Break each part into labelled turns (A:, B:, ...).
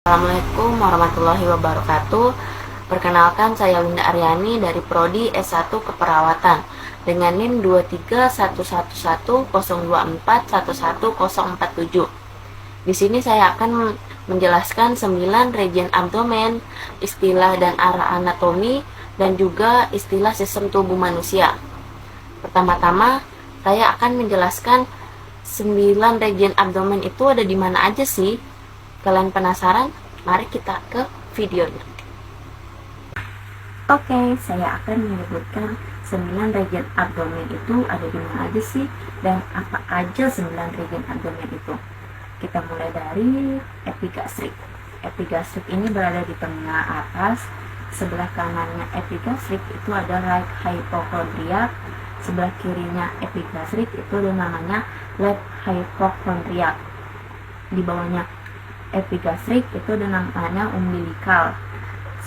A: Assalamualaikum warahmatullahi wabarakatuh. Perkenalkan, saya Winda Aryani dari Prodi S1 Keperawatan dengan NIM 2311102411047. Di sini saya akan menjelaskan 9 region abdomen, istilah dan arah anatomi, dan juga istilah sistem tubuh manusia. Pertama-tama, saya akan menjelaskan 9 region abdomen itu ada di mana aja sih? Kalian penasaran? Mari kita ke videonya. Oke, saya akan menyebutkan 9 region abdomen itu ada di mana aja sih, dan apa aja 9 region abdomen itu. Kita mulai dari epigastrik. Epigastrik ini berada di tengah atas. Sebelah kanannya epigastrik itu ada right hypochondriac. Sebelah kirinya epigastrik itu ada namanya left hypochondriac. Di bawahnya epigastrik itu ada namanya umbilical.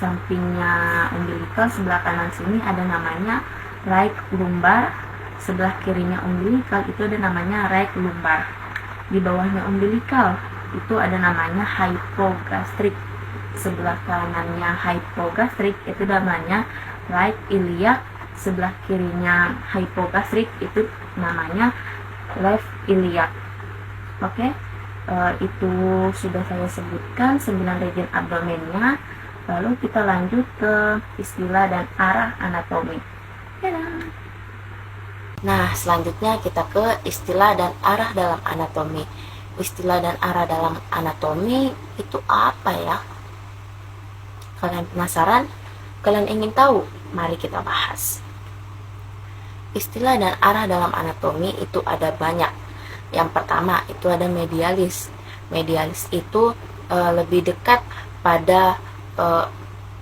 A: Sampingnya umbilical sebelah kanan sini ada namanya right lumbar. Sebelah kirinya umbilical itu ada namanya right lumbar. Di bawahnya umbilical itu ada namanya hypogastrik. Sebelah kanannya hypogastrik itu namanya right iliac. Sebelah kirinya hypogastrik itu namanya left iliac. Oke. Itu sudah saya sebutkan 9 region abdomennya. Lalu kita lanjut ke istilah dan arah anatomi. Nah, selanjutnya kita ke istilah dan arah dalam anatomi. Istilah dan arah dalam anatomi itu apa ya? Kalian penasaran? Kalian ingin tahu? Mari kita bahas. Istilah dan arah dalam anatomi itu ada banyak. Yang pertama itu ada medialis. Medialis itu lebih dekat pada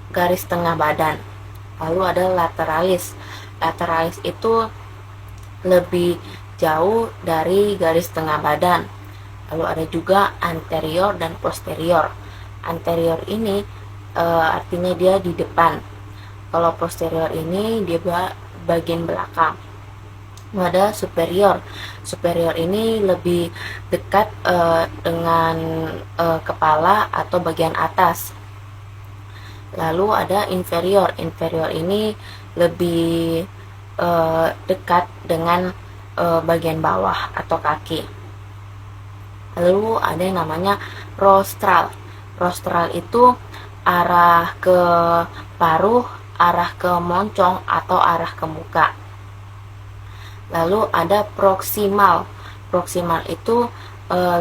A: garis tengah badan. Lalu ada lateralis. Lateralis itu lebih jauh dari garis tengah badan. Lalu ada juga anterior dan posterior. Anterior ini artinya dia di depan. Kalau posterior ini dia bagian belakang. Ada superior. Superior ini lebih dekat dengan kepala atau bagian atas. Lalu ada inferior. Inferior ini lebih dekat dengan bagian bawah atau kaki. Lalu ada yang namanya rostral. Rostral itu arah ke paruh, arah ke moncong atau arah ke muka. Lalu ada proksimal. Proksimal itu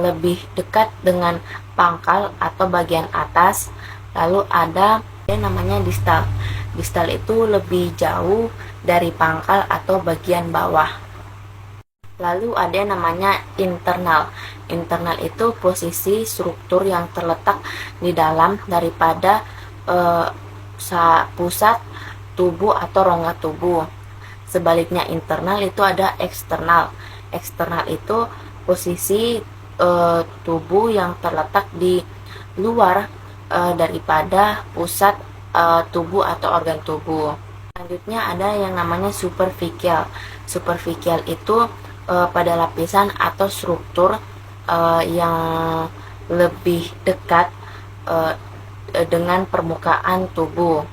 A: lebih dekat dengan pangkal atau bagian atas. Lalu ada yang namanya distal. Distal itu lebih jauh dari pangkal atau bagian bawah. Lalu ada yang namanya internal. Internal itu posisi struktur yang terletak di dalam daripada pusat tubuh atau rongga tubuh. Sebaliknya internal itu ada eksternal. Eksternal itu posisi tubuh yang terletak di luar daripada pusat tubuh atau organ tubuh. Selanjutnya ada yang namanya superficial. Superficial itu pada lapisan atau struktur yang lebih dekat dengan permukaan tubuh.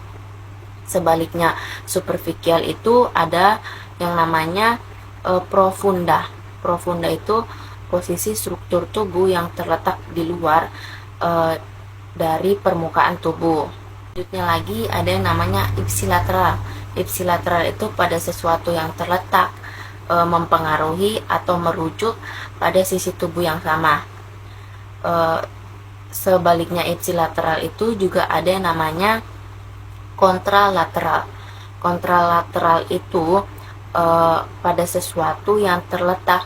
A: Sebaliknya superficial itu ada yang namanya profunda. Profunda itu posisi struktur tubuh yang terletak di luar dari permukaan tubuh. Selanjutnya lagi ada yang namanya ipsilateral. Ipsilateral itu pada sesuatu yang terletak mempengaruhi atau merujuk pada sisi tubuh yang sama. Sebaliknya ipsilateral itu juga ada yang namanya kontralateral. Kontralateral itu pada sesuatu yang terletak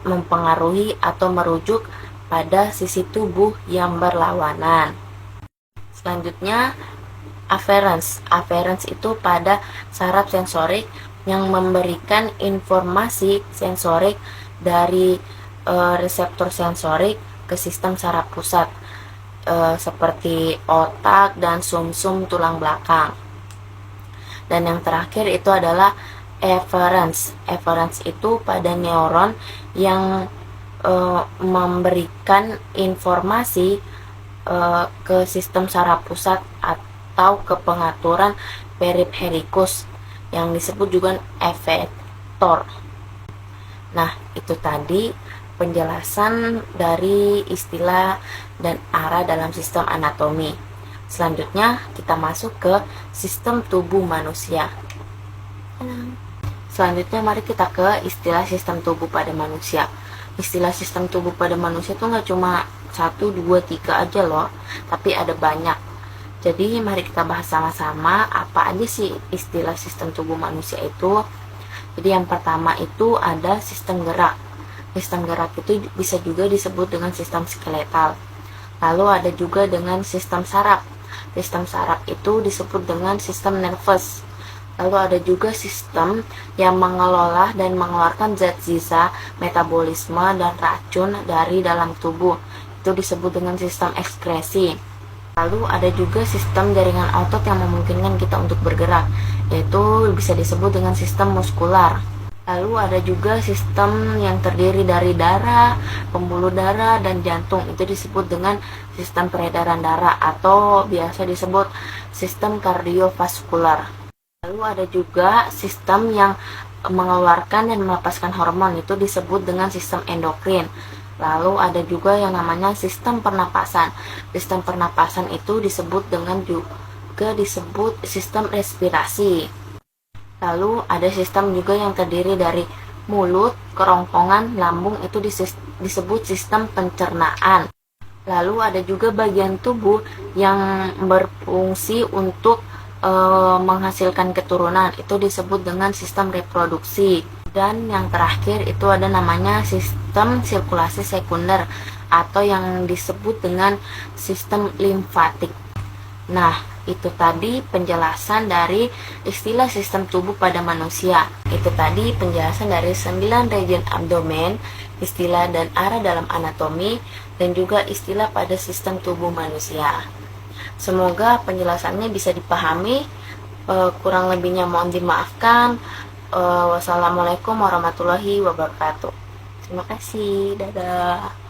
A: mempengaruhi atau merujuk pada sisi tubuh yang berlawanan. Selanjutnya afferens. Afferens itu pada saraf sensorik yang memberikan informasi sensorik dari reseptor sensorik ke sistem saraf pusat. Seperti otak dan sumsum tulang belakang. Dan yang terakhir itu adalah efferents. Efferents itu pada neuron yang memberikan informasi ke sistem saraf pusat atau ke pengaturan peripherikus yang disebut juga efektor. Nah, itu tadi penjelasan dari istilah dan arah dalam sistem anatomi. Selanjutnya kita masuk ke sistem tubuh manusia. Selanjutnya mari kita ke istilah sistem tubuh pada manusia. Istilah sistem tubuh pada manusia itu nggak cuma 1, 2, 3 aja loh, tapi ada banyak. Jadi mari kita bahas sama-sama apa aja sih istilah sistem tubuh manusia itu. Jadi yang pertama itu ada sistem gerak. Sistem gerak itu bisa juga disebut dengan sistem skeletal. Lalu ada juga dengan sistem saraf. Sistem saraf itu disebut dengan sistem nervous. Lalu ada juga sistem yang mengelola dan mengeluarkan zat sisa, metabolisme, dan racun dari dalam tubuh. Itu disebut dengan sistem ekskresi. Lalu ada juga sistem jaringan otot yang memungkinkan kita untuk bergerak, yaitu bisa disebut dengan sistem muskular. Lalu ada juga sistem yang terdiri dari darah, pembuluh darah, dan jantung. Itu disebut dengan sistem peredaran darah atau biasa disebut sistem kardiovaskular. Lalu ada juga sistem yang mengeluarkan dan melepaskan hormon, itu disebut dengan sistem endokrin. Lalu ada juga yang namanya sistem pernapasan. Sistem pernapasan itu disebut sistem respirasi. Lalu ada sistem juga yang terdiri dari mulut, kerongkongan, lambung, itu disebut sistem pencernaan. Lalu ada juga bagian tubuh yang berfungsi untuk menghasilkan keturunan, itu disebut dengan sistem reproduksi. Dan yang terakhir itu ada namanya sistem sirkulasi sekunder atau yang disebut dengan sistem limfatik. Nah, itu tadi penjelasan dari istilah sistem tubuh pada manusia. Itu tadi penjelasan dari 9 region abdomen, istilah dan arah dalam anatomi, dan juga istilah pada sistem tubuh manusia. Semoga penjelasannya bisa dipahami. Kurang lebihnya mohon dimaafkan. Wassalamualaikum warahmatullahi wabarakatuh. Terima kasih. Dadah.